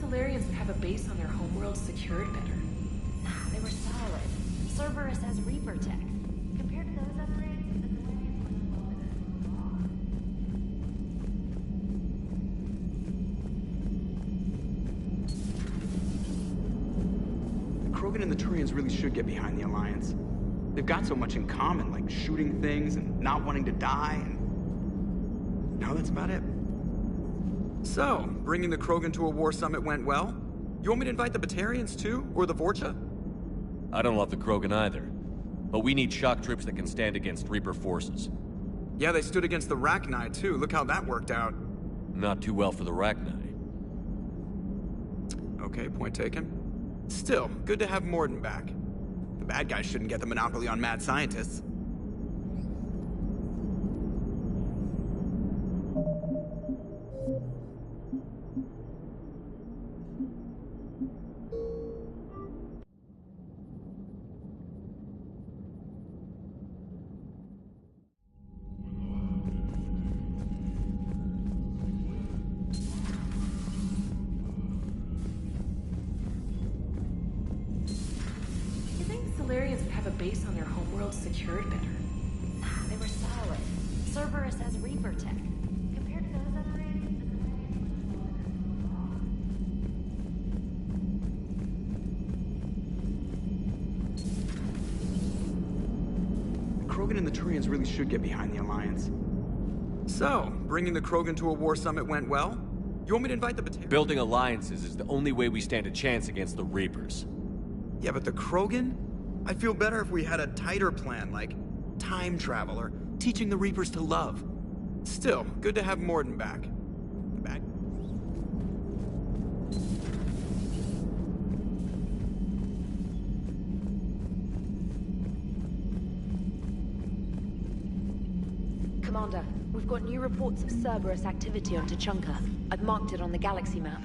Solarians would have a base on their homeworld secured better. They were solid. Cerberus has Reaper tech. Compared to those upgrades, the Solarians The Krogan and the Turians really should get behind the Alliance. They've got so much in common, like shooting things and not wanting to die, and... no, that's about it. So, bringing the Krogan to a war summit went well? You want me to invite the Batarians too? Or the Vorcha? I don't love the Krogan either. But we need shock troops that can stand against Reaper forces. Yeah, they stood against the Rachni too. Look how that worked out. Not too well for the Rachni. Okay, point taken. Still, good to have Mordin back. The bad guys shouldn't get the monopoly on mad scientists. Solarians would have a base on their homeworld secured better. They were solid. Cerberus has Reaper tech. Compared to those upgrades, the Krogan and the Turians really should get behind the Alliance. So, bringing the Krogan to a war summit went well? You want me to invite the Batarians? Building alliances is the only way we stand a chance against the Reapers. Yeah, but the Krogan? I'd feel better if we had a tighter plan, like time travel or teaching the Reapers to love. Still, good to have Mordin back. The bad... Commander, we've got new reports of Cerberus activity on Tuchanka. I've marked it on the galaxy map.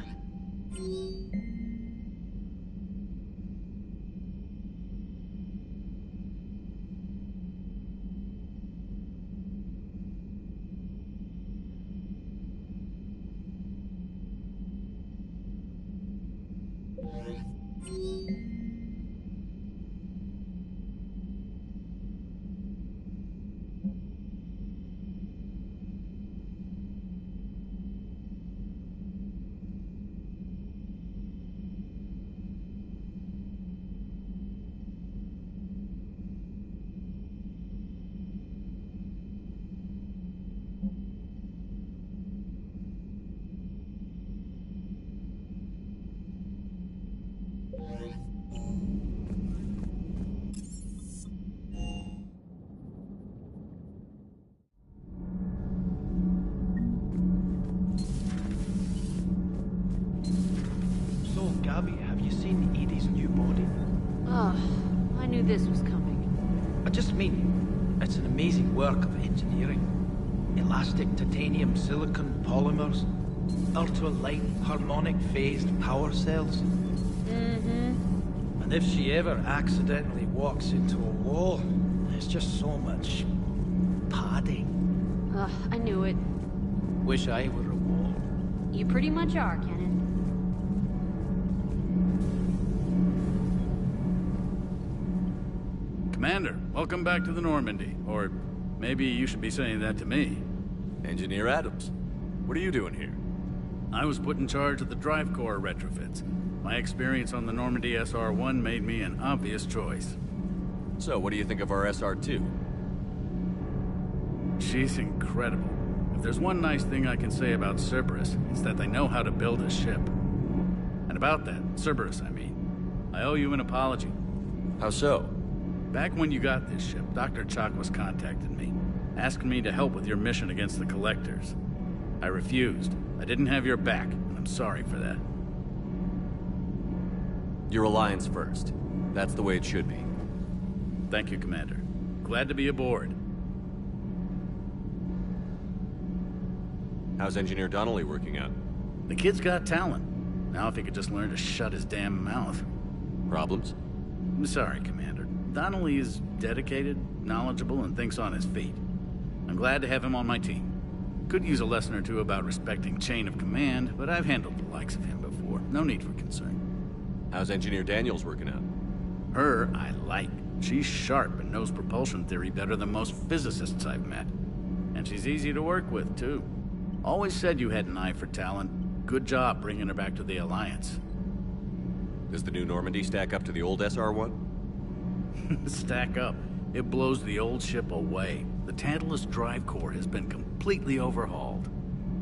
Gabby, have you seen Edie's new body? Oh, I knew this was coming. I just mean, it's an amazing work of engineering. Elastic titanium silicon polymers, ultra-light harmonic phased power cells. Mm-hmm. And if she ever accidentally walks into a wall, there's just so much padding. I knew it. Wish I were a wall. You pretty much are, Kenneth. Commander, welcome back to the Normandy. Or maybe you should be saying that to me. Engineer Adams, what are you doing here? I was put in charge of the drive core retrofits. My experience on the Normandy SR-1 made me an obvious choice. So, what do you think of our SR-2? She's incredible. If there's one nice thing I can say about Cerberus, it's that they know how to build a ship. And about that, Cerberus, I mean, I owe you an apology. How so? Back when you got this ship, Dr. Chakwas contacted me, asking me to help with your mission against the Collectors. I refused. I didn't have your back, and I'm sorry for that. Your alliance first. That's the way it should be. Thank you, Commander. Glad to be aboard. How's Engineer Donnelly working out? The kid's got talent. Now if he could just learn to shut his damn mouth. Problems? I'm sorry, Commander. Donnelly is dedicated, knowledgeable, and thinks on his feet. I'm glad to have him on my team. Could use a lesson or two about respecting chain of command, but I've handled the likes of him before. No need for concern. How's Engineer Daniels working out? Her, I like. She's sharp and knows propulsion theory better than most physicists I've met. And she's easy to work with, too. Always said you had an eye for talent. Good job bringing her back to the Alliance. Does the new Normandy stack up to the old SR-1? Stack up. It blows the old ship away. The Tantalus drive core has been completely overhauled.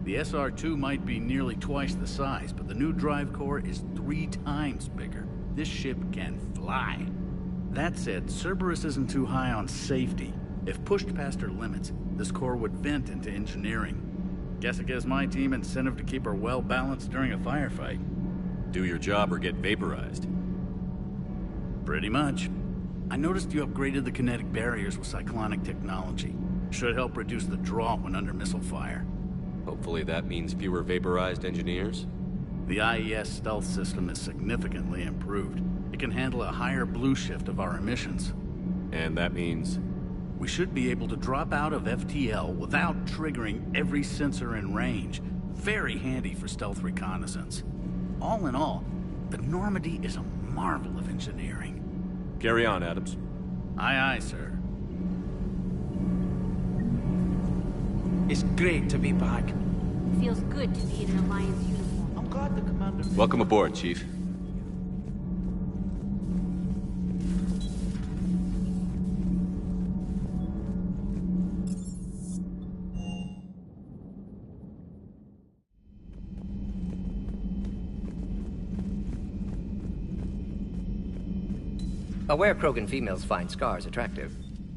The SR-2 might be nearly twice the size, but the new drive core is 3 times bigger. This ship can fly. That said, Cerberus isn't too high on safety. If pushed past her limits, this core would vent into engineering. Guess it gives my team incentive to keep her well-balanced during a firefight. Do your job or get vaporized. Pretty much. I noticed you upgraded the kinetic barriers with cyclonic technology. Should help reduce the draw when under missile fire. Hopefully that means fewer vaporized engineers? The IES stealth system is significantly improved. It can handle a higher blue shift of our emissions. And that means... We should be able to drop out of FTL without triggering every sensor in range. Very handy for stealth reconnaissance. All in all, the Normandy is a marvel of engineering. Carry on, Adams. Aye, aye, sir. It's great to be back. Feels good to be in an Alliance uniform. I'm glad the commander... Welcome aboard, Chief. Aware Krogan females find Scars attractive.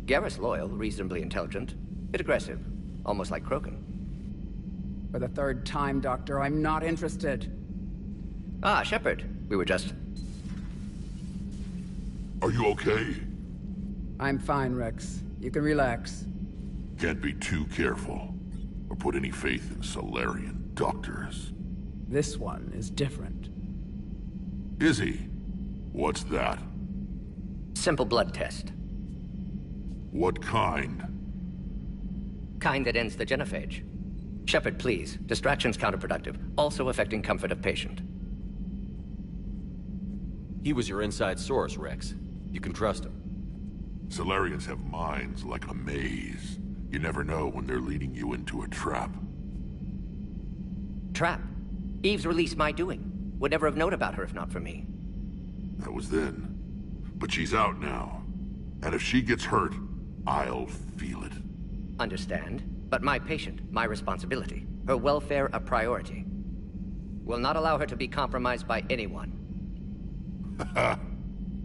Garrus loyal, reasonably intelligent, bit aggressive, almost like Krogan. For the 3rd time, Doctor, I'm not interested. Ah, Shepard. We were just... Are you okay? I'm fine, Rex. You can relax. Can't be too careful, or put any faith in Salarian doctors. This one is different. Is he? What's that? Simple blood test. What kind? Kind that ends the genophage. Shepard, please. Distraction's counterproductive, also affecting comfort of patient. He was your inside source, Rex. You can trust him. Salarians have minds like a maze. You never know when they're leading you into a trap. Trap? Eve's release my doing. Would never have known about her if not for me. That was then. But she's out now. And if she gets hurt, I'll feel it. Understand. But my patient, my responsibility. Her welfare a priority. Will not allow her to be compromised by anyone.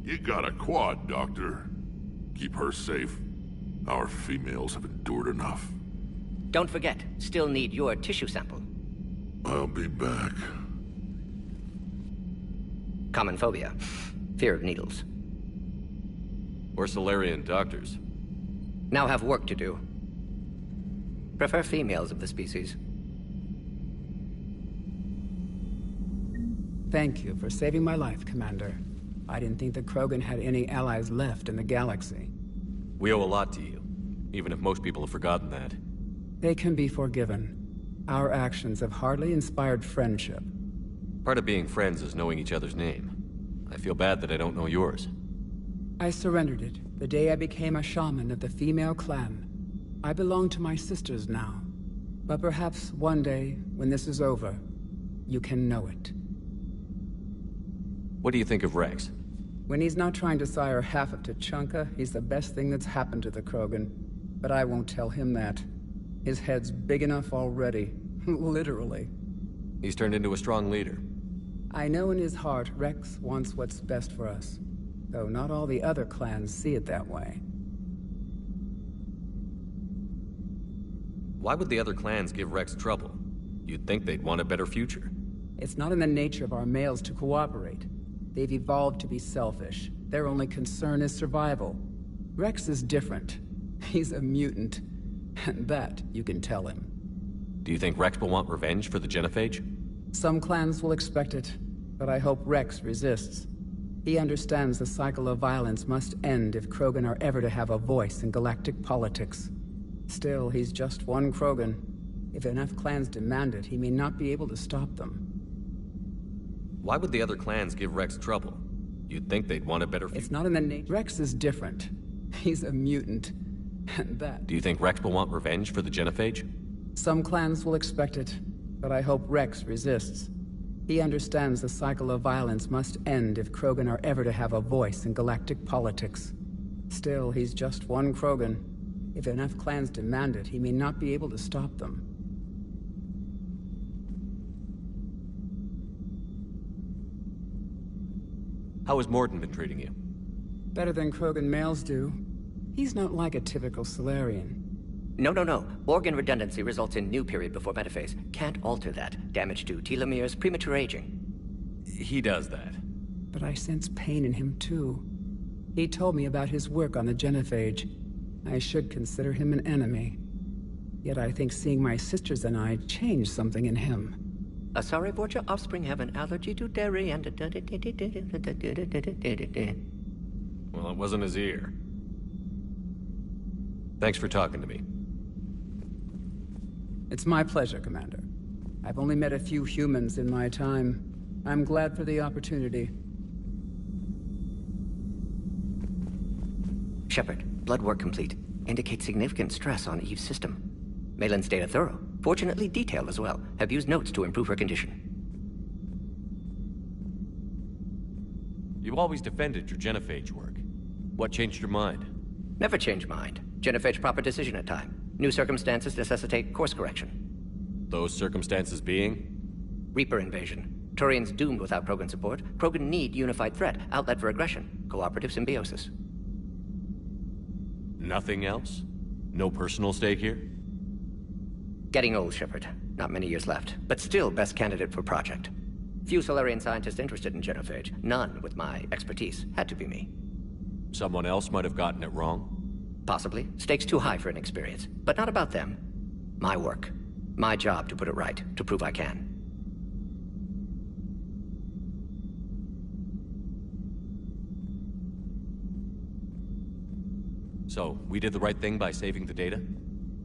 You got a quad, Doctor. Keep her safe. Our females have endured enough. Don't forget, still need your tissue sample. I'll be back. Common phobia. Fear of needles. Or Salarian doctors. Now have work to do. Prefer females of the species. Thank you for saving my life, Commander. I didn't think the Krogan had any allies left in the galaxy. We owe a lot to you, even if most people have forgotten that. They can be forgiven. Our actions have hardly inspired friendship. Part of being friends is knowing each other's name. I feel bad that I don't know yours. I surrendered it the day I became a shaman of the female clan. I belong to my sisters now. But perhaps one day, when this is over, you can know it. What do you think of Rex? When he's not trying to sire half of Tuchanka, he's the best thing that's happened to the Krogan. But I won't tell him that. His head's big enough already. Literally. He's turned into a strong leader. I know in his heart Rex wants what's best for us. Though not all the other clans see it that way. Why would the other clans give Rex trouble? You'd think they'd want a better future. It's not in the nature of our males to cooperate. They've evolved to be selfish. Their only concern is survival. Rex is different. He's a mutant. And that you can tell him. Do you think Rex will want revenge for the genophage? Some clans will expect it, but I hope Rex resists. He understands the cycle of violence must end if Krogan are ever to have a voice in galactic politics. Still, he's just one Krogan. If enough clans demand it, he may not be able to stop them. Why would the other clans give Rex trouble? You'd think they'd want a better future. It's not in the nature. Rex is different. He's a mutant. And that... Do you think Rex will want revenge for the Genophage? Some clans will expect it, but I hope Rex resists. He understands the cycle of violence must end if Krogan are ever to have a voice in galactic politics. Still, he's just one Krogan. If enough clans demand it, he may not be able to stop them. How has Mordin been treating you? Better than Krogan males do. He's not like a typical Solarian. No. Organ redundancy results in new period before metaphase. Can't alter that. Damage to telomeres, premature aging. He does that. But I sense pain in him too. He told me about his work on the Genophage. I should consider him an enemy. Yet I think seeing my sisters and I changed something in him. Asari Vorcha offspring have an allergy to dairy and... Well, it wasn't his ear. Thanks for talking to me. It's my pleasure, Commander. I've only met a few humans in my time. I'm glad for the opportunity. Shepard, blood work complete. Indicates significant stress on Eve's system. Malin's data thorough. Fortunately detailed as well. Have used notes to improve her condition. You always defended your Genophage work. What changed your mind? Never change mind. Genophage proper decision at time. New circumstances necessitate course correction. Those circumstances being? Reaper invasion. Turians doomed without Krogan support. Krogan need unified threat. Outlet for aggression. Cooperative symbiosis. Nothing else? No personal stake here? Getting old, Shepard. Not many years left, but still best candidate for project. Few Solarian scientists interested in Genophage. None with my expertise. Had to be me. Someone else might have gotten it wrong? Possibly. Stakes too high for inexperience. But not about them. My work. My job to put it right, to prove I can. So, we did the right thing by saving the data?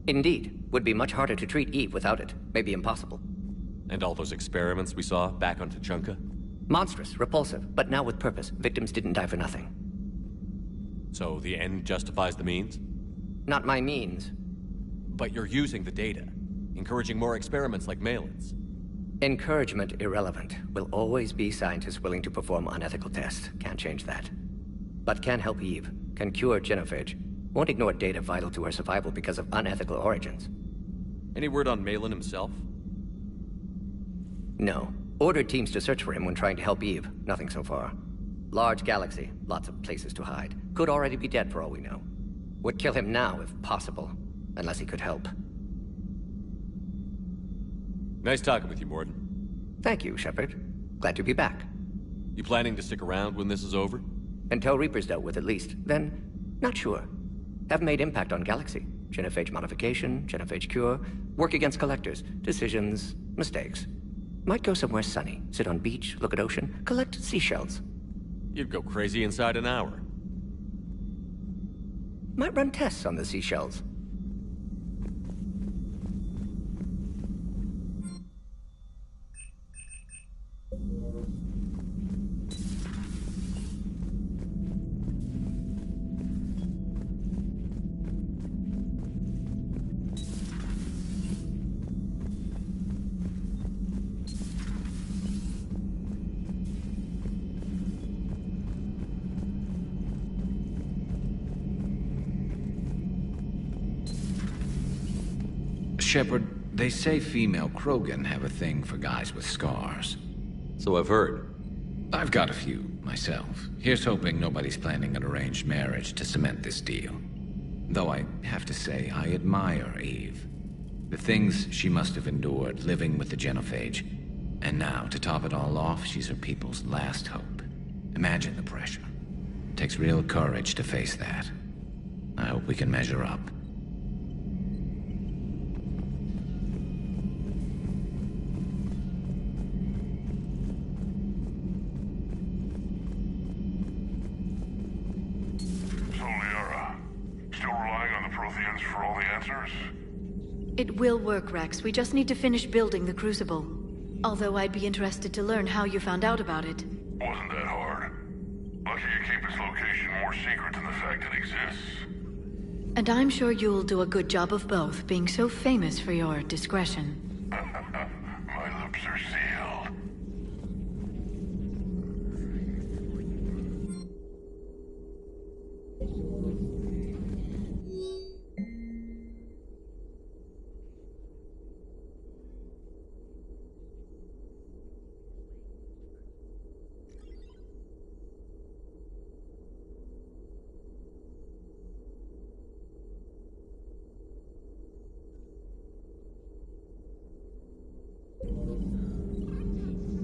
Indeed. Would be much harder to treat Eve without it. Maybe impossible. And all those experiments we saw back on Tuchanka? Monstrous, repulsive, but now with purpose. Victims didn't die for nothing. So the end justifies the means? Not my means. But you're using the data, encouraging more experiments like Malin's. Encouragement irrelevant. Will always be scientists willing to perform unethical tests. Can't change that. But can help Eve. Can cure Genophage. Won't ignore data vital to her survival because of unethical origins. Any word on Malin himself? No. Ordered teams to search for him when trying to help Eve. Nothing so far. Large galaxy. Lots of places to hide. Could already be dead for all we know. Would kill him now if possible. Unless he could help. Nice talking with you, Mordin. Thank you, Shepard. Glad to be back. You planning to stick around when this is over? Until Reaper's dealt with at least. Then, not sure. Have made impact on Galaxy. Genophage modification, Genophage cure, work against collectors, decisions, mistakes. Might go somewhere sunny, sit on beach, look at ocean, collect seashells. You'd go crazy inside an hour. Might run tests on the seashells. Shepard, they say female Krogan have a thing for guys with scars. So I've heard. I've got a few, myself. Here's hoping nobody's planning an arranged marriage to cement this deal. Though I have to say, I admire Eve. The things she must have endured living with the Genophage. And now, to top it all off, she's her people's last hope. Imagine the pressure. Takes real courage to face that. I hope we can measure up. It will work, Rex. We just need to finish building the Crucible. Although I'd be interested to learn how you found out about it. Wasn't that hard. Lucky you keep its location more secret than the fact it exists. And I'm sure you'll do a good job of both, being so famous for your discretion. My lips are sealed.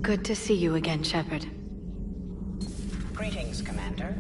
Good to see you again, Shepard. Greetings, Commander.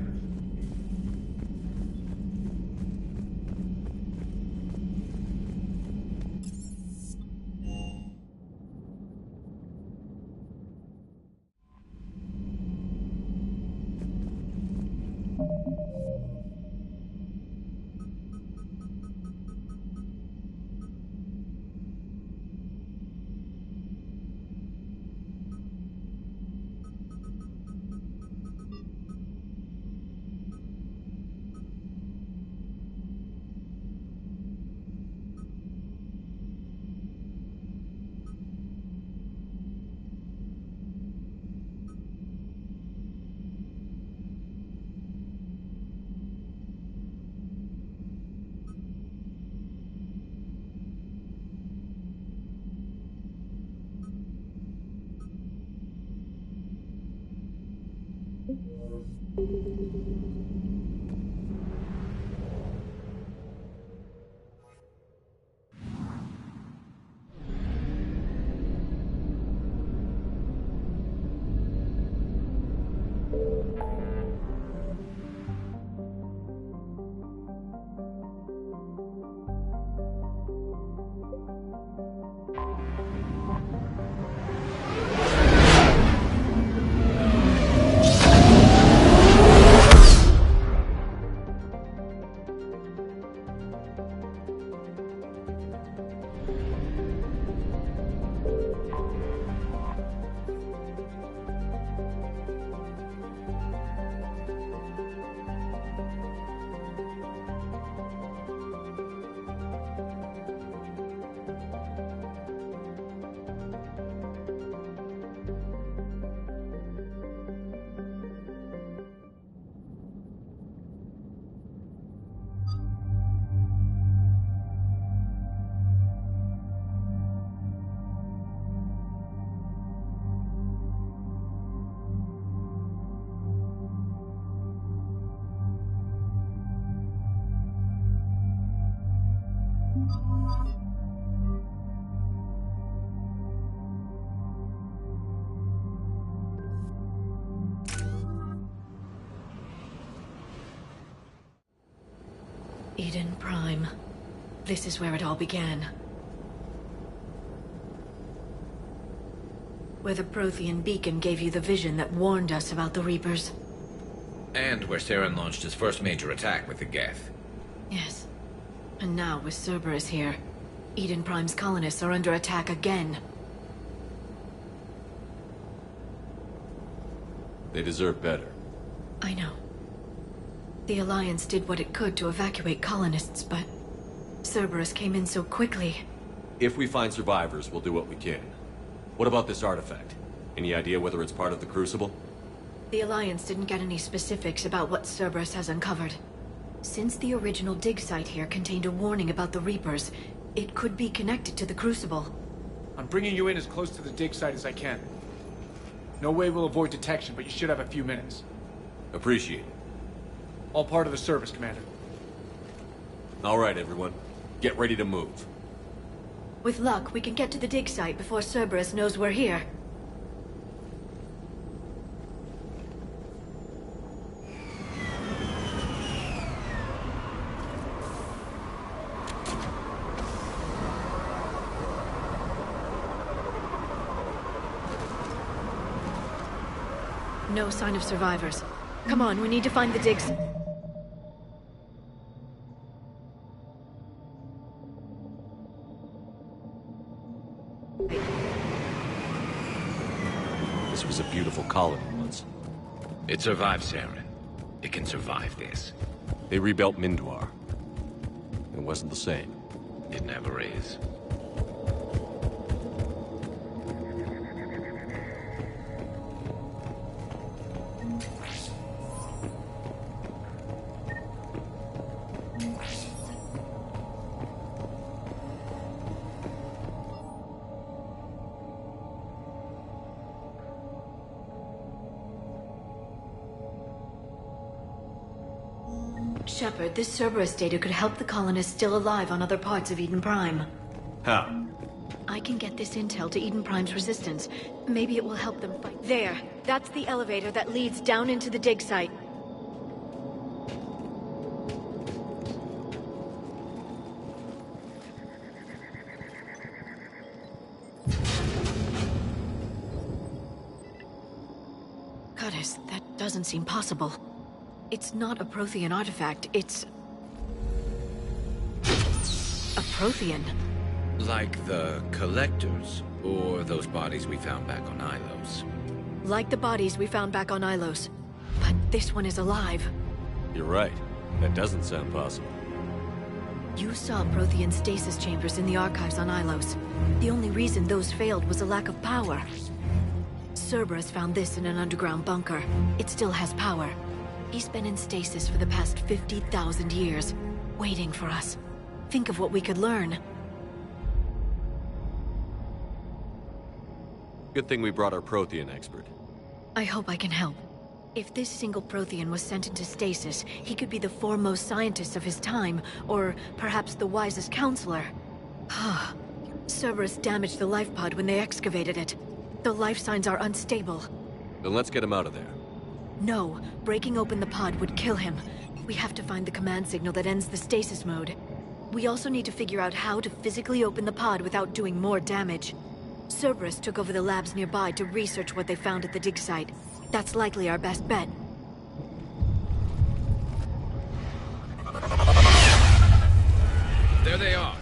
Eden Prime. This is where it all began. Where the Prothean beacon gave you the vision that warned us about the Reapers. And where Saren launched his first major attack with the Geth. Yes. And now, with Cerberus here, Eden Prime's colonists are under attack again. They deserve better. I know. The Alliance did what it could to evacuate colonists, but Cerberus came in so quickly. If we find survivors, we'll do what we can. What about this artifact? Any idea whether it's part of the Crucible? The Alliance didn't get any specifics about what Cerberus has uncovered. Since the original dig site here contained a warning about the Reapers, it could be connected to the Crucible. I'm bringing you in as close to the dig site as I can. No way we'll avoid detection, but you should have a few minutes. Appreciate it. All part of the service, Commander. All right, everyone. Get ready to move. With luck, we can get to the dig site before Cerberus knows we're here. No sign of survivors. Come on, we need to find the digs. This was a beautiful colony once. It survived Saren. It can survive this. They rebuilt Mindwar. It wasn't the same. It never is. Shepard, this Cerberus data could help the colonists still alive on other parts of Eden Prime. How? I can get this intel to Eden Prime's resistance. Maybe it will help them fight. There. That's the elevator that leads down into the dig site. Goddess, that doesn't seem possible. It's not a Prothean artifact, it's... a Prothean. Like the Collectors, or those bodies we found back on Ilos. Like the bodies we found back on Ilos. But this one is alive. You're right. That doesn't sound possible. You saw Prothean stasis chambers in the archives on Ilos. The only reason those failed was a lack of power. Cerberus found this in an underground bunker. It still has power. He's been in stasis for the past 50,000 years, waiting for us. Think of what we could learn. Good thing we brought our Prothean expert. I hope I can help. If this single Prothean was sent into stasis, he could be the foremost scientist of his time, or perhaps the wisest counselor. Cerberus damaged the life pod when they excavated it. The life signs are unstable. Then let's get him out of there. No, breaking open the pod would kill him. We have to find the command signal that ends the stasis mode. We also need to figure out how to physically open the pod without doing more damage. Cerberus took over the labs nearby to research what they found at the dig site. That's likely our best bet. There they are.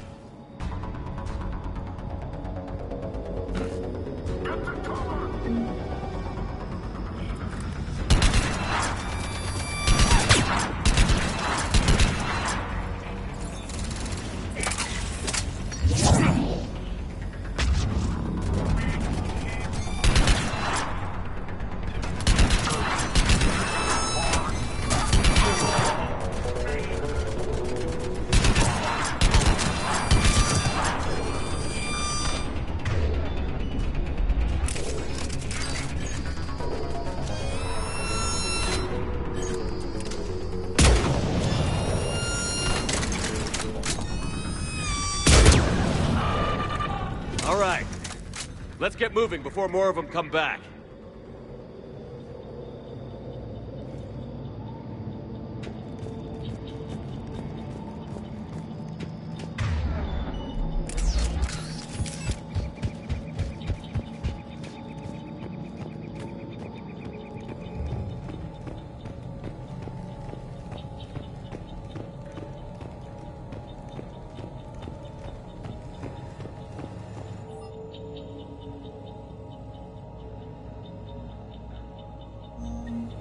Let's get moving before more of them come back.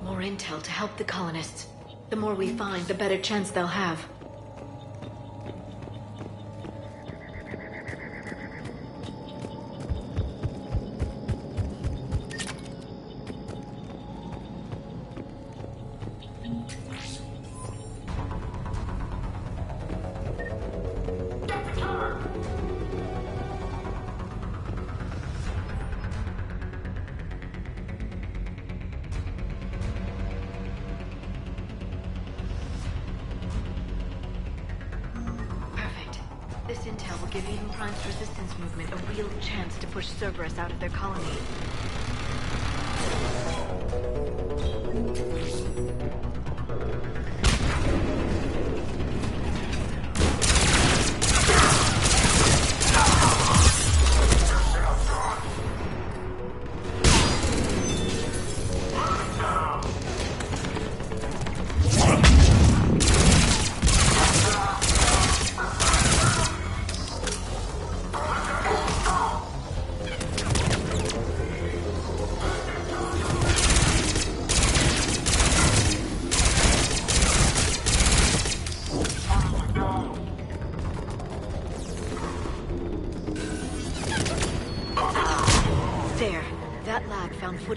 More intel to help the colonists. The more we find, the better chance they'll have. This intel will give Eden Prime's resistance movement a real chance to push Cerberus out of their colony.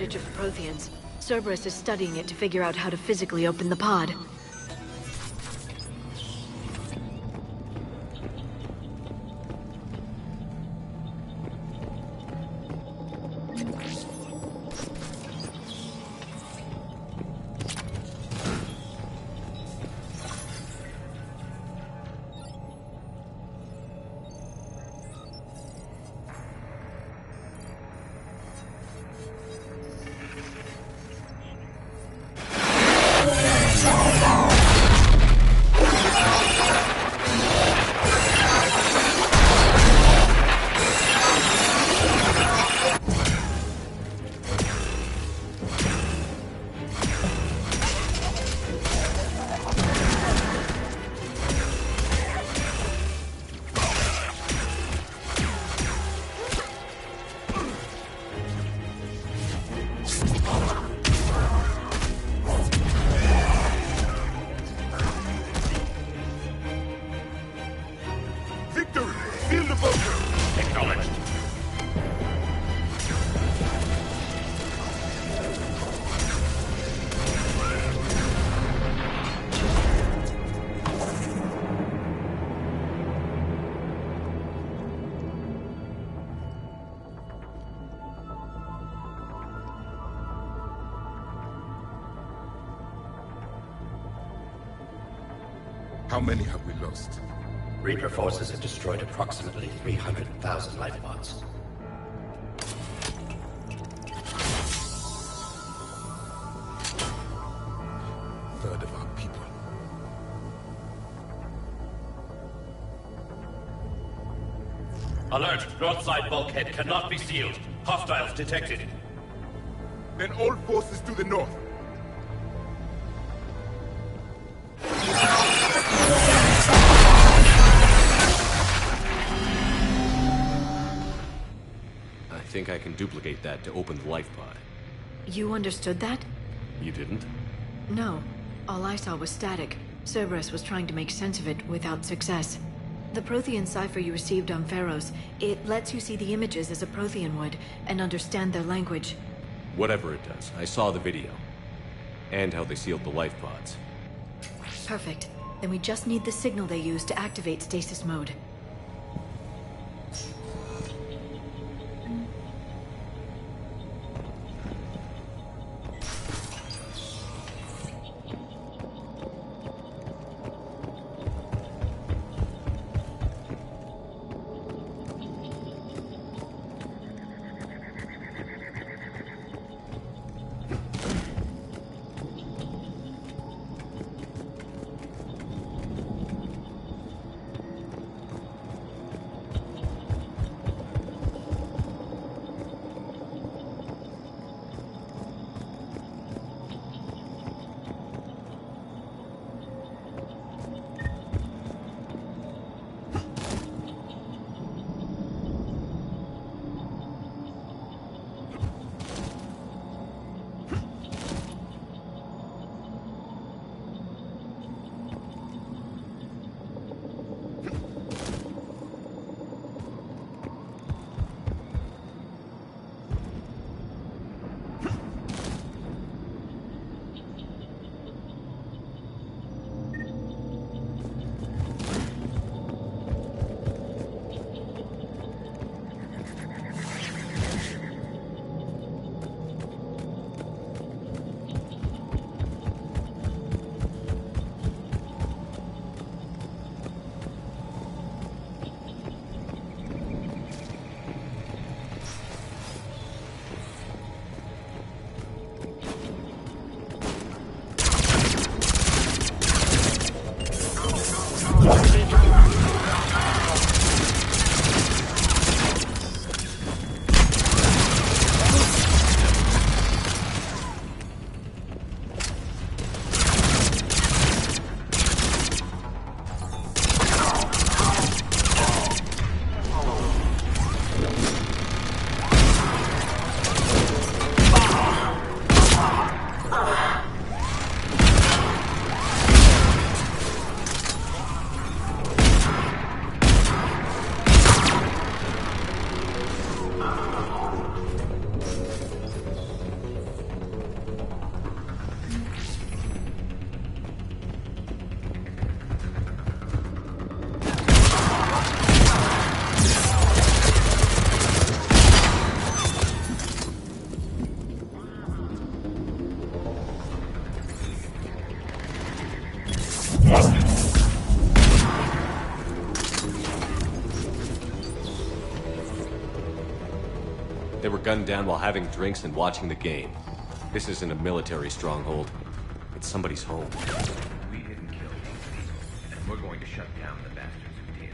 footage of the Protheans. Cerberus is studying it to figure out how to physically open the pod. How many have we lost? Reaper forces have destroyed approximately 300,000 life pods. Third of our people. Alert! North side bulkhead cannot be sealed. Hostiles detected. Then all forces to the north. I think I can duplicate that to open the life pod. You understood that? You didn't? No. All I saw was static. Cerberus was trying to make sense of it without success. The Prothean cipher you received on Pharaohs, it lets you see the images as a Prothean would, and understand their language. Whatever it does, I saw the video. And how they sealed the life pods. Perfect. Then we just need the signal they use to activate stasis mode. gunned down while having drinks and watching the game. This isn't a military stronghold. It's somebody's home. We didn't kill these people, and we're going to shut down the bastards who did.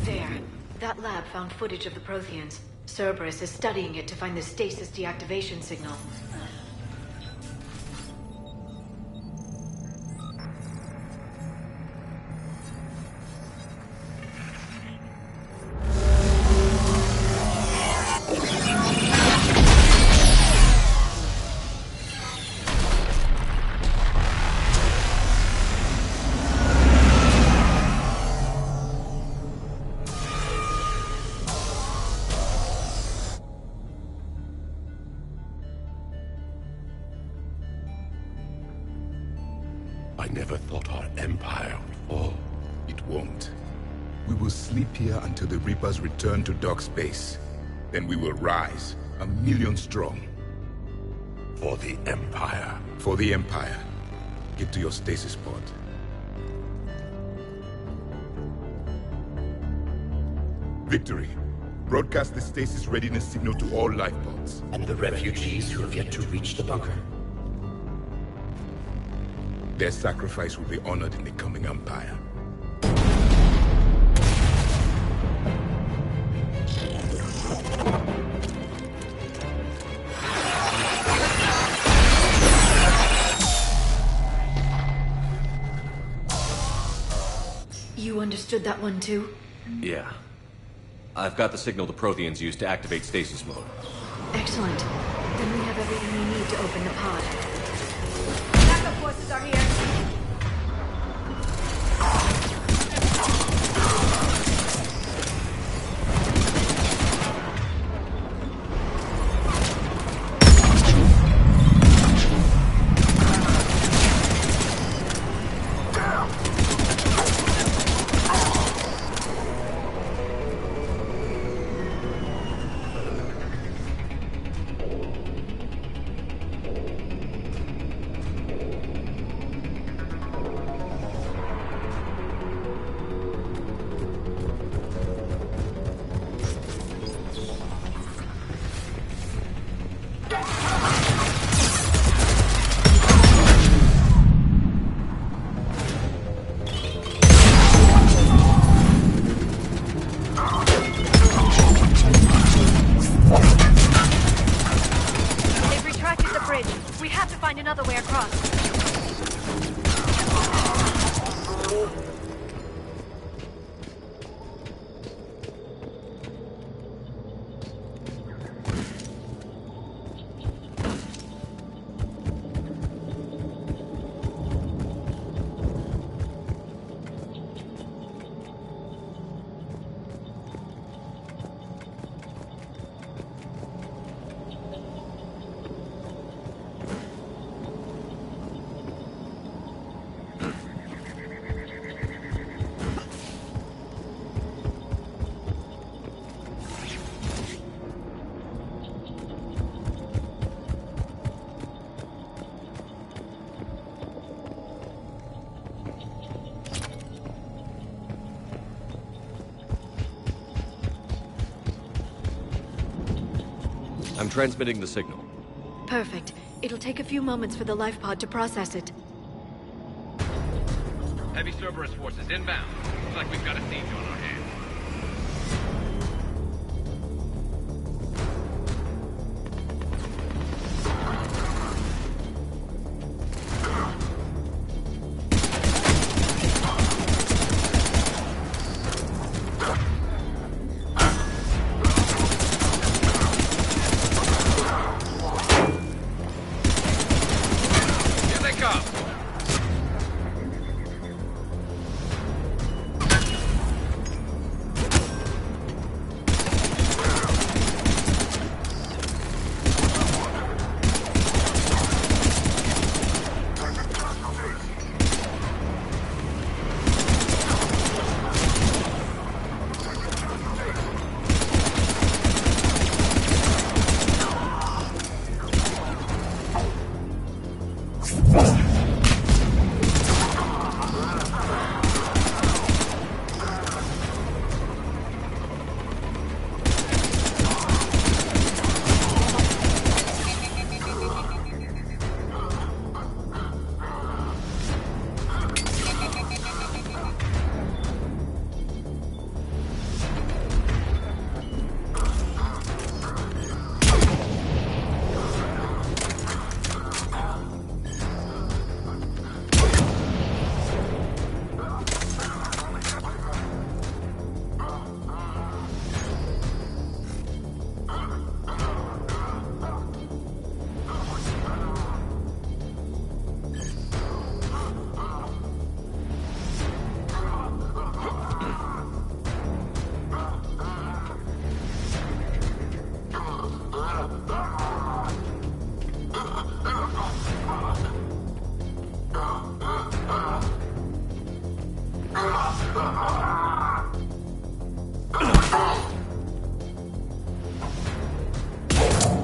There. That lab found footage of the Protheans. Cerberus is studying it to find the stasis deactivation signal. I never thought our empire would fall. It won't. We will sleep here until the Reapers return to dark space. Then we will rise, 1,000,000 strong. For the Empire. For the Empire. Get to your stasis pod. Victory. Broadcast the stasis readiness signal to all life pods. And the refugees who have yet to reach the bunker. Their sacrifice will be honored in the coming Empire. You understood that one too? Yeah. I've got the signal the Protheans use to activate stasis mode. Excellent. Then we have everything we need to open the pod. Backup forces are here. Another way across. I'm transmitting the signal. Perfect. It'll take a few moments for the life pod to process it. Heavy Cerberus forces inbound. Looks like we've got a siege on our hands.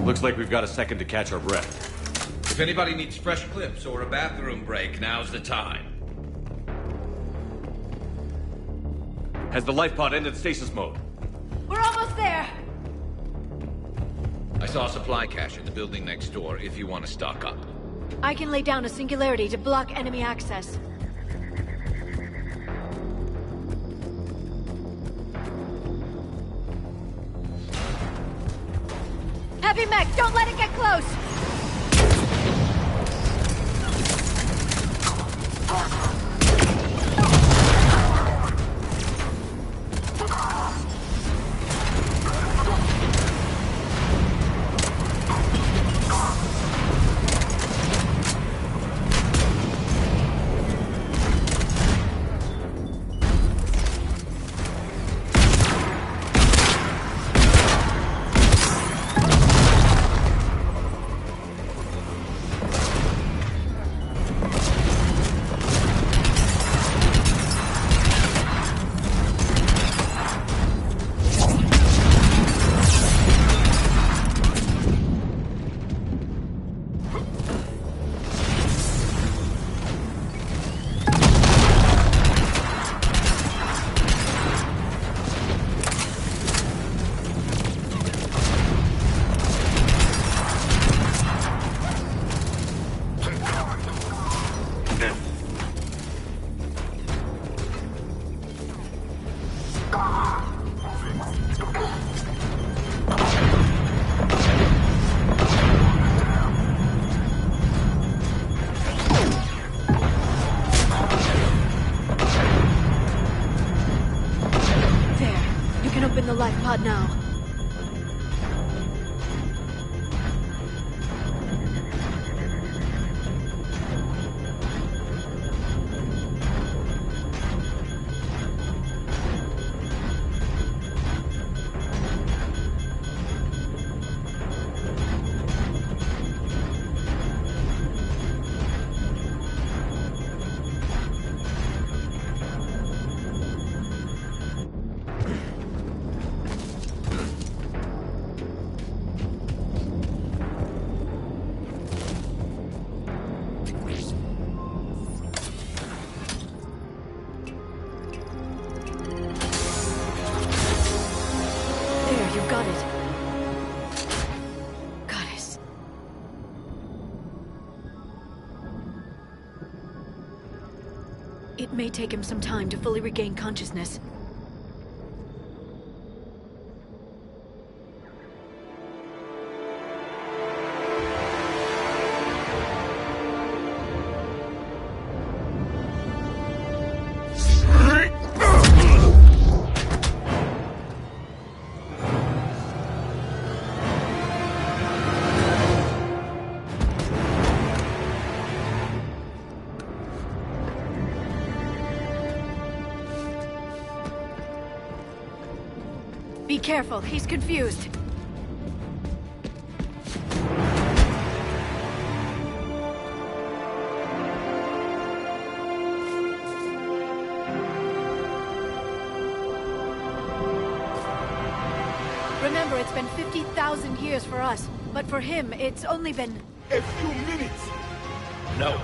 Looks like we've got a second to catch our breath. If anybody needs fresh clips or a bathroom break, now's the time. Has the life pod ended stasis mode? We're almost there. I saw a supply cache in the building next door if you want to stock up. I can lay down a singularity to block enemy access. Heavy mech, don't let it get close! The life pod now. It may take him some time to fully regain consciousness. Be careful, he's confused. Remember, it's been 50,000 years for us, but for him, it's only been... A few minutes! No,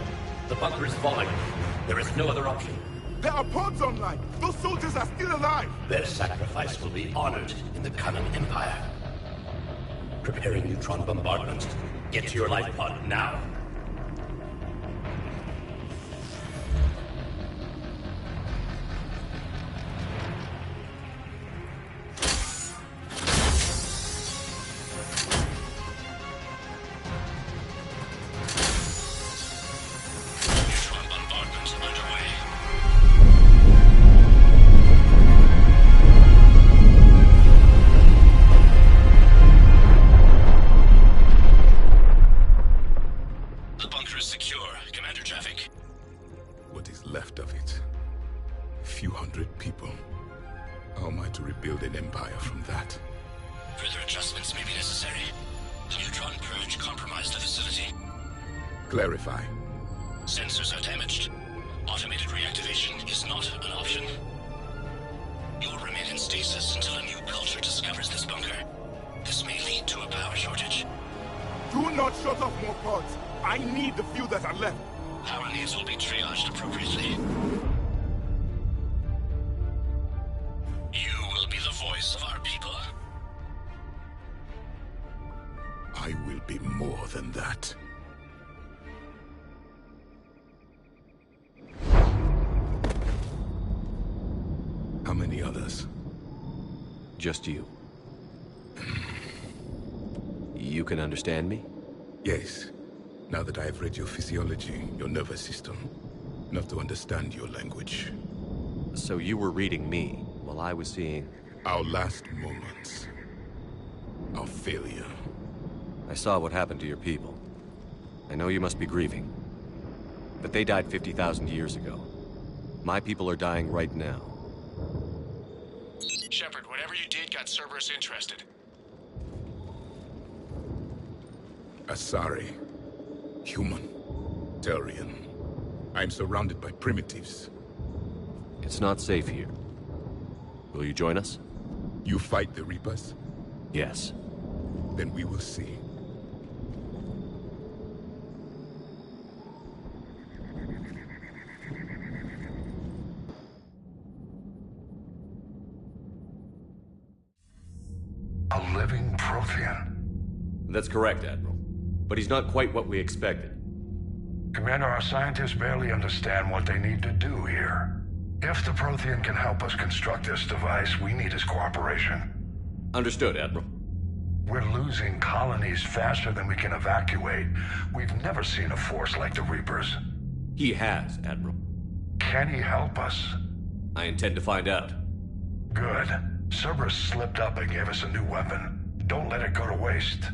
the bunker is falling. There is no other option. There are pods online! Those soldiers are still alive! Their sacrifice will be honored in the coming Empire. Preparing neutron bombardment. Get to your life pod now. Clarify. Sensors are damaged. Automated reactivation is not an option. You will remain in stasis until a new culture discovers this bunker. This may lead to a power shortage. cannot shut off more pods. I need the few that are left. Our needs will be triaged appropriately. You will be the voice of our people. I will be more than that. How many others? Just you. You can understand me? Yes. Now that I have read your physiology, your nervous system, enough to understand your language. So you were reading me, while I was seeing... Our last moments. Our failure. I saw what happened to your people. I know you must be grieving. But they died 50,000 years ago. My people are dying right now. Shepard, whatever you did got Cerberus interested. Asari. Human. Turian. I'm surrounded by primitives. It's not safe here. Will you join us? You fight the Reapers? Yes. Then we will see. A living Prothean. That's correct, Admiral. But he's not quite what we expected. Commander, our scientists barely understand what they need to do here. If the Prothean can help us construct this device, we need his cooperation. Understood, Admiral. We're losing colonies faster than we can evacuate. We've never seen a force like the Reapers. He has, Admiral. Can he help us? I intend to find out. Good. Cerberus slipped up and gave us a new weapon. Don't let it go to waste.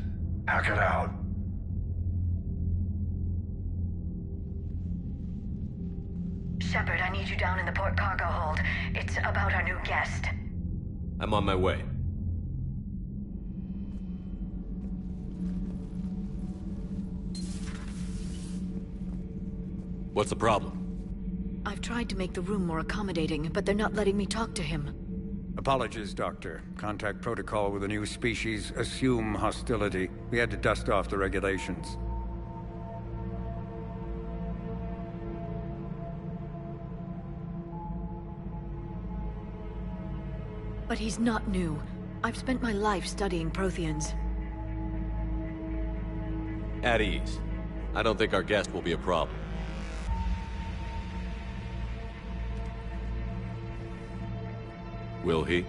Hack it out. Shepard, I need you down in the port cargo hold. It's about our new guest. I'm on my way. What's the problem? I've tried to make the room more accommodating, but they're not letting me talk to him. Apologies, Doctor. Contact protocol with a new species. Assume hostility. We had to dust off the regulations. But he's not new. I've spent my life studying Protheans. At ease. I don't think our guest will be a problem. Will he?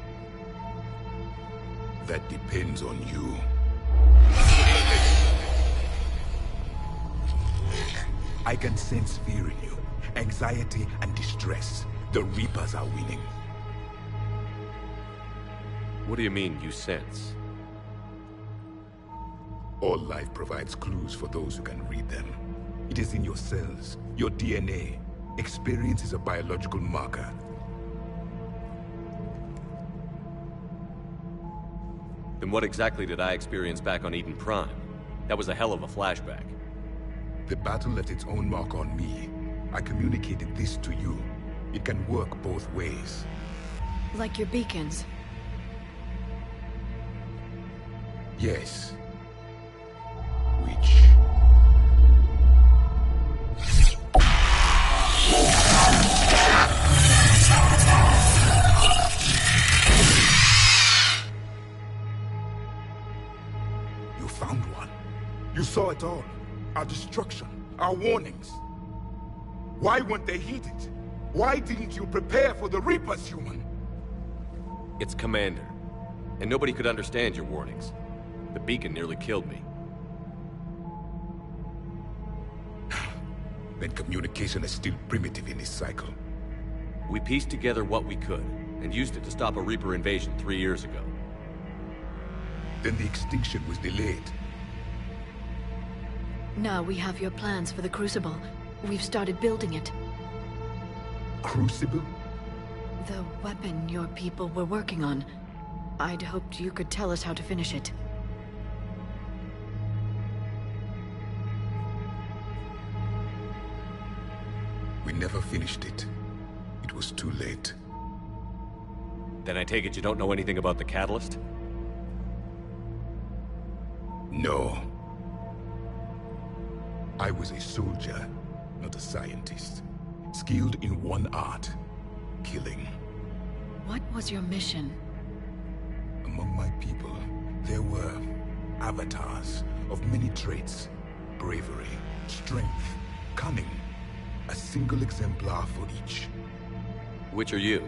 That depends on you. I can sense fear in you, anxiety and distress. The Reapers are winning. What do you mean, you sense? All life provides clues for those who can read them. It is in your cells, your DNA. Experience is a biological marker. Then what exactly did I experience back on Eden Prime? That was a hell of a flashback. The battle left its own mark on me. I communicated this to you. It can work both ways. Like your beacons. Yes. Which... You found one. You saw it all. Our destruction, our warnings. Why weren't they heeded? Why didn't you prepare for the Reapers, human? It's Commander. And nobody could understand your warnings. The beacon nearly killed me. Then communication is still primitive in this cycle. We pieced together what we could, and used it to stop a Reaper invasion 3 years ago. Then the extinction was delayed. Now we have your plans for the Crucible. We've started building it. Crucible? The weapon your people were working on. I'd hoped you could tell us how to finish it. We never finished it. It was too late. Then I take it you don't know anything about the catalyst? No. I was a soldier, not a scientist. Skilled in one art, killing. What was your mission? Among my people, there were avatars of many traits. Bravery, strength, cunning. A single exemplar for each. Which are you?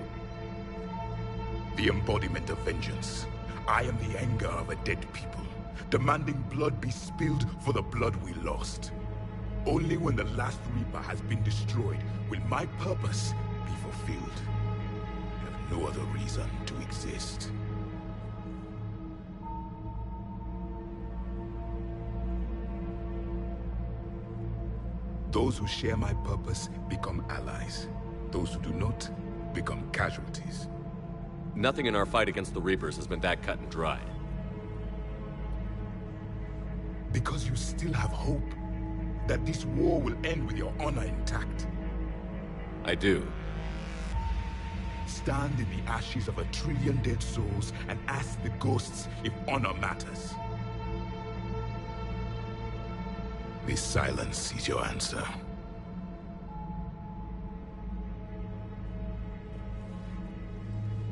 The embodiment of vengeance. I am the anger of a dead people, demanding blood be spilled for the blood we lost. Only when the last Reaper has been destroyed will my purpose be fulfilled. I have no other reason to exist. Those who share my purpose become allies. Those who do not become casualties. Nothing in our fight against the Reapers has been that cut and dried. Because you still have hope that this war will end with your honor intact. I do. Stand in the ashes of 1 trillion dead souls and ask the ghosts if honor matters. This silence is your answer.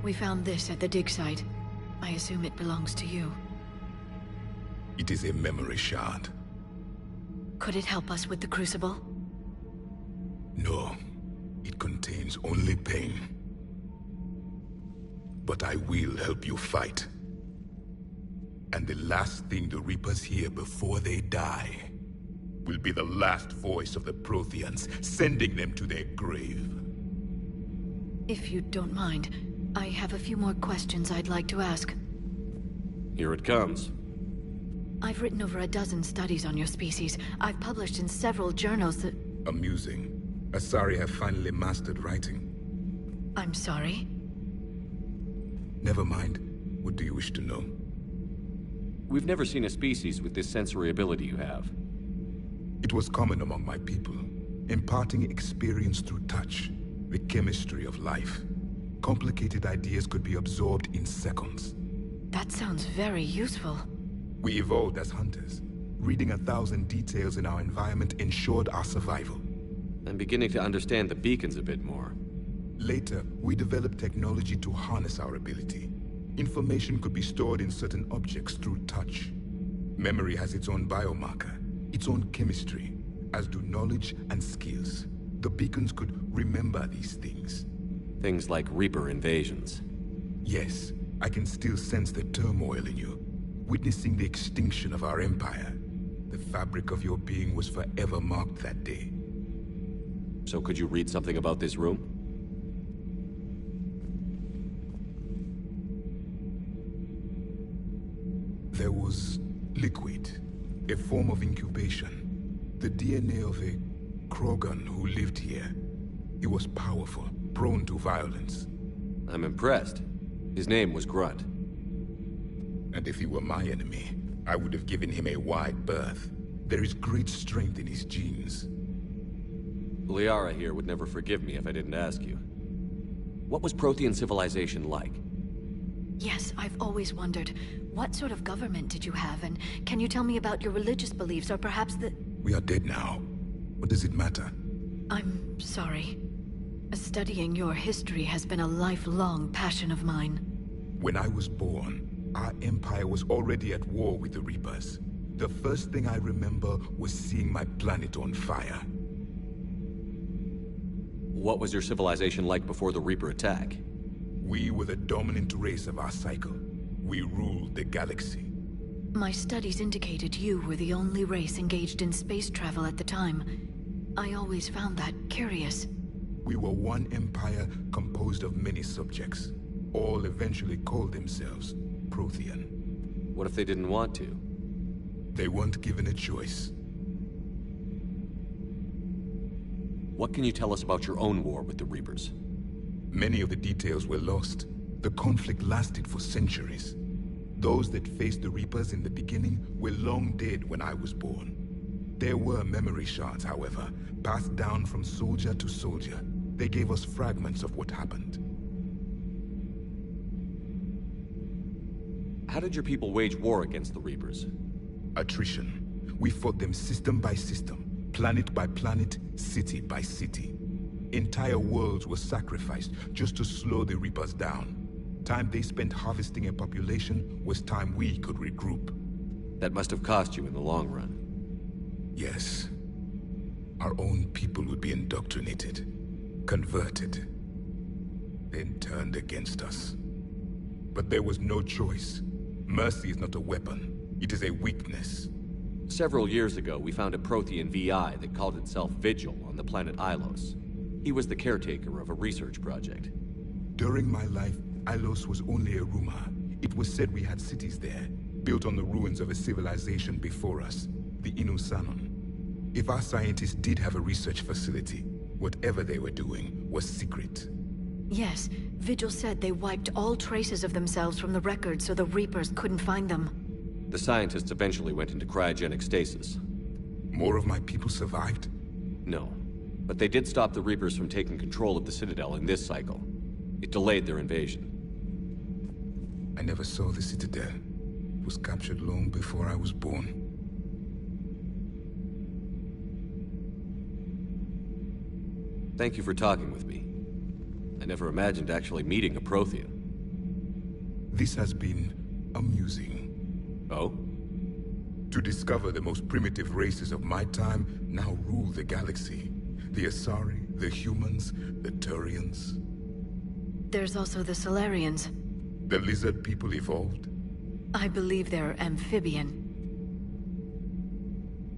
We found this at the dig site. I assume it belongs to you. It is a memory shard. Could it help us with the Crucible? No. It contains only pain. But I will help you fight. And the last thing the Reapers hear before they die will be the last voice of the Protheans, sending them to their grave. If you don't mind, I have a few more questions I'd like to ask. Here it comes. I've written over a dozen studies on your species. I've published in several journals that... Amusing. Asari have finally mastered writing. I'm sorry? Never mind. What do you wish to know? We've never seen a species with this sensory ability you have. It was common among my people, imparting experience through touch, the chemistry of life. Complicated ideas could be absorbed in seconds. That sounds very useful. We evolved as hunters. Reading 1,000 details in our environment ensured our survival. I'm beginning to understand the beacons a bit more. Later, we developed technology to harness our ability. Information could be stored in certain objects through touch. Memory has its own biomarker, its own chemistry, as do knowledge and skills. The beacons could remember these things. Things like Reaper invasions. Yes, I can still sense the turmoil in you, witnessing the extinction of our empire. The fabric of your being was forever marked that day. So could you read something about this room? There was liquid, a form of incubation. The DNA of a Krogan who lived here. He was powerful, prone to violence. I'm impressed. His name was Grunt. And if he were my enemy, I would have given him a wide berth. There is great strength in his genes. Liara here would never forgive me if I didn't ask you. What was Prothean civilization like? Yes, I've always wondered. What sort of government did you have, and can you tell me about your religious beliefs, or perhaps the... We are dead now. What does it matter? I'm sorry. Studying your history has been a lifelong passion of mine. When I was born, our empire was already at war with the Reapers. The first thing I remember was seeing my planet on fire. What was your civilization like before the Reaper attack? We were the dominant race of our cycle. We ruled the galaxy. My studies indicated you were the only race engaged in space travel at the time. I always found that curious. We were one empire composed of many subjects. All eventually called themselves Prothean. What if they didn't want to? They weren't given a choice. What can you tell us about your own war with the Reapers? Many of the details were lost. The conflict lasted for centuries. Those that faced the Reapers in the beginning were long dead when I was born. There were memory shards, however, passed down from soldier to soldier. They gave us fragments of what happened. How did your people wage war against the Reapers? Attrition. We fought them system by system, planet by planet, city by city. Entire worlds were sacrificed just to slow the Reapers down. Time they spent harvesting a population was time we could regroup. That must have cost you in the long run. Yes. Our own people would be indoctrinated, converted, then turned against us. But there was no choice. Mercy is not a weapon. It is a weakness. Several years ago, we found a Prothean VI that called itself Vigil on the planet Ilos. He was the caretaker of a research project. During my life, Ilos was only a rumor. It was said we had cities there, built on the ruins of a civilization before us, the Inusanon. If our scientists did have a research facility, whatever they were doing was secret. Yes, Vigil said they wiped all traces of themselves from the records so the Reapers couldn't find them. The scientists eventually went into cryogenic stasis. More of my people survived? No, but they did stop the Reapers from taking control of the Citadel in this cycle. It delayed their invasion. I never saw the Citadel. It was captured long before I was born. Thank you for talking with me. I never imagined actually meeting a Prothean. This has been amusing. Oh? To discover the most primitive races of my time now rule the galaxy. The Asari, the humans, the Turians. There's also the Solarians. The lizard people evolved? I believe they're amphibian.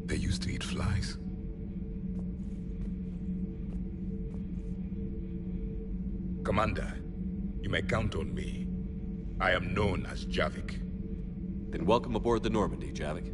They used to eat flies. Commander, you may count on me. I am known as Javik. Then welcome aboard the Normandy, Javik.